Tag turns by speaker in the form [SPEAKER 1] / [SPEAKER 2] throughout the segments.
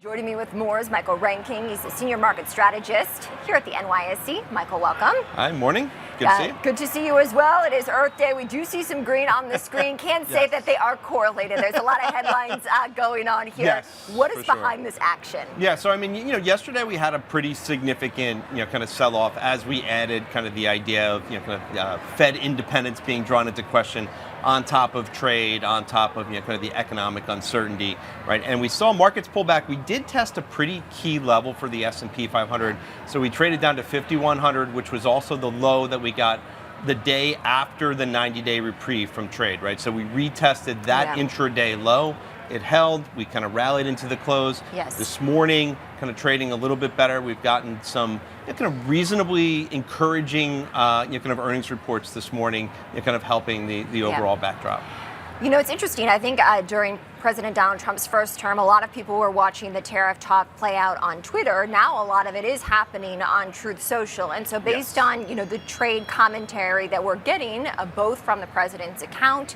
[SPEAKER 1] Joining me with more is Michael Reinking. He's a senior market strategist here at the NYSE. Michael, welcome.
[SPEAKER 2] Hi, morning. Good to see you.
[SPEAKER 1] Good to see you as well. It is Earth Day. We do see some green on the screen. Can't say that they are correlated. There's a lot of headlines going on here.
[SPEAKER 2] Yes,
[SPEAKER 1] what is behind this action?
[SPEAKER 2] Yeah, so I mean, yesterday we had a pretty significant, kind of sell-off as we added kind of the idea of, Fed independence being drawn into question on top of trade, on top of, kind of the economic uncertainty, right? And we saw markets pull back. We did test a pretty key level for the S&P 500. So we traded down to 5,100, which was also the low that we got the day after the 90-day reprieve from trade, right? So we retested that intraday low. It held. We kind of rallied into the close.
[SPEAKER 1] Yes.
[SPEAKER 2] This morning, kind of trading a little bit better. We've gotten some kind of reasonably encouraging kind of earnings reports this morning, kind of helping the overall backdrop.
[SPEAKER 1] It's interesting. I think during President Donald Trump's first term, a lot of people were watching the tariff talk play out on Twitter. Now a lot of it is happening on Truth Social. And so based on, the trade commentary that we're getting, both from the president's account,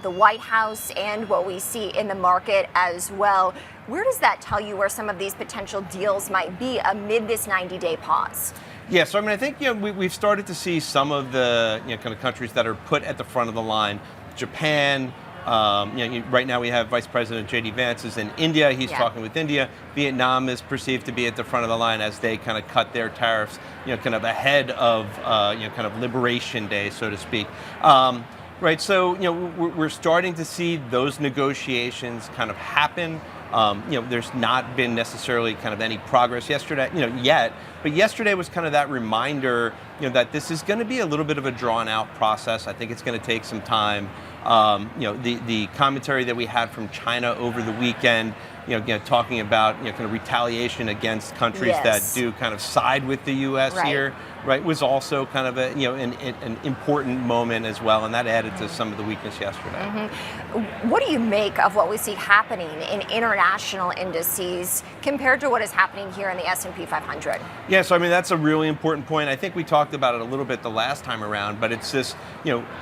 [SPEAKER 1] the White House, and what we see in the market as well, where does that tell you where some of these potential deals might be amid this 90-day pause?
[SPEAKER 2] Yeah, so I mean, I think we've started to see some of the kind of countries that are put at the front of the line. Japan, right now we have Vice President J.D. Vance is in India. He's talking with India. Vietnam is perceived to be at the front of the line as they kind of cut their tariffs, kind of ahead of, kind of Liberation Day, so to speak. Right, so we're starting to see those negotiations kind of happen. There's not been necessarily kind of any progress yesterday, yet. But yesterday was kind of that reminder, that this is going to be a little bit of a drawn-out process. I think it's going to take some time. The commentary that we had from China over the weekend, talking about kind of retaliation against countries that do kind of side with the U.S. here, right, was also kind of an important moment as well, and that added to some of the weakness yesterday.
[SPEAKER 1] What do you make of what we see happening in international indices compared to what is happening here in the S&P 500?
[SPEAKER 2] Yeah, so I mean, that's a really important point. I think we talked about it a little bit the last time around, but it's this,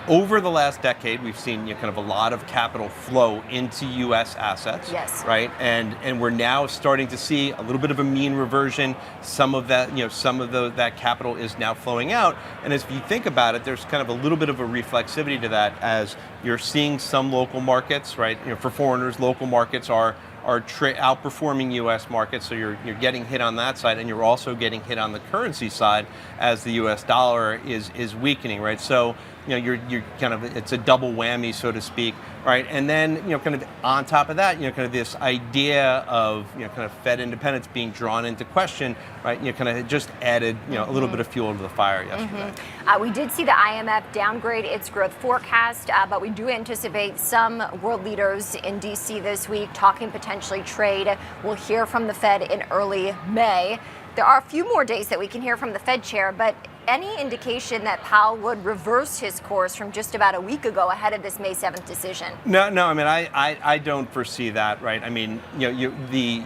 [SPEAKER 2] over the last decade, we've seen kind of a lot of capital flow into U.S. assets, right? And we're now starting to see a little bit of a mean reversion. Some of that, that capital is now flowing out. And as you think about it, there's kind of a little bit of a reflexivity to that as you're seeing some local markets, right? For foreigners, local markets are outperforming U.S. markets, so you're getting hit on that side, and you're also getting hit on the currency side as the U.S. dollar is weakening, right? So you're kind of, it's a double whammy, so to speak, right? And then kind of on top of that, kind of this idea of kind of Fed independence being drawn into question, right? Kind of just added a little bit of fuel to the fire yesterday.
[SPEAKER 1] We did see the IMF downgrade its growth forecast, but we do anticipate some world leaders in D.C. this week talking potentially trade. We'll hear from the Fed in early May. There are a few more days that we can hear from the Fed chair, but any indication that Powell would reverse his course from just about a week ago ahead of this May 7th decision?
[SPEAKER 2] No, I mean, I don't foresee that, right? I mean, the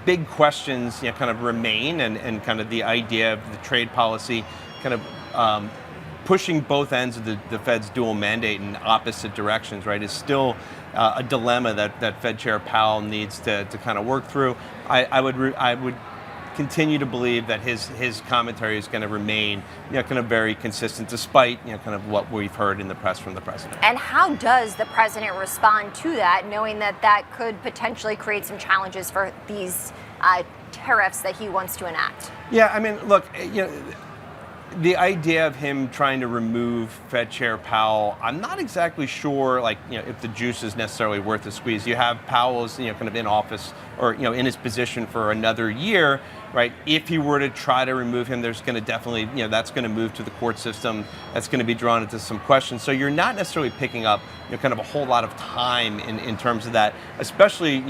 [SPEAKER 2] big questions kind of remain, and kind of the idea of the trade policy kind of pushing both ends of the Fed's dual mandate in opposite directions, right, is still a dilemma that Fed Chair Powell needs to kind of work through. I would continue to believe that his commentary is going to remain kind of very consistent, despite kind of what we've heard in the press from the president.
[SPEAKER 1] And how does the president respond to that, knowing that could potentially create some challenges for these tariffs that he wants to enact?
[SPEAKER 2] Yeah, I mean, look, the idea of him trying to remove Fed Chair Powell, I'm not exactly sure, if the juice is necessarily worth the squeeze. You have Powell's, kind of in office or, in his position for another year, right? If he were to try to remove him, there's going to definitely, that's going to move to the court system. That's going to be drawn into some questions. So you're not necessarily picking up, kind of a whole lot of time in terms of that, especially,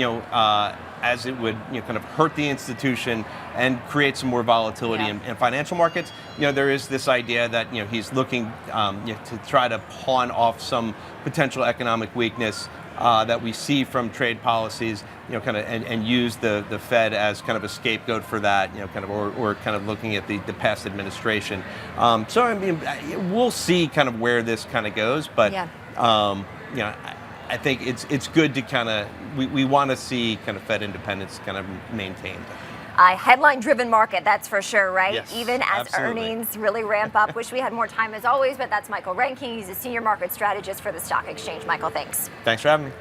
[SPEAKER 2] as it would kind of hurt the institution and create some more volatility in financial markets. There is this idea that he's looking to try to pawn off some potential economic weakness that we see from trade policies, kind of and use the Fed as kind of a scapegoat for that, kind of or kind of looking at the past administration. So I mean, we'll see kind of where this kind of goes, but I think it's good to kind of, we want to see kind of Fed independence kind of maintained.
[SPEAKER 1] Headline-driven market, that's for sure, right?
[SPEAKER 2] Yes,
[SPEAKER 1] Even as
[SPEAKER 2] absolutely.
[SPEAKER 1] earnings really ramp up. Wish we had more time as always, but that's Michael Reinking. He's a senior market strategist for the stock exchange. Michael, thanks.
[SPEAKER 2] Thanks for having me.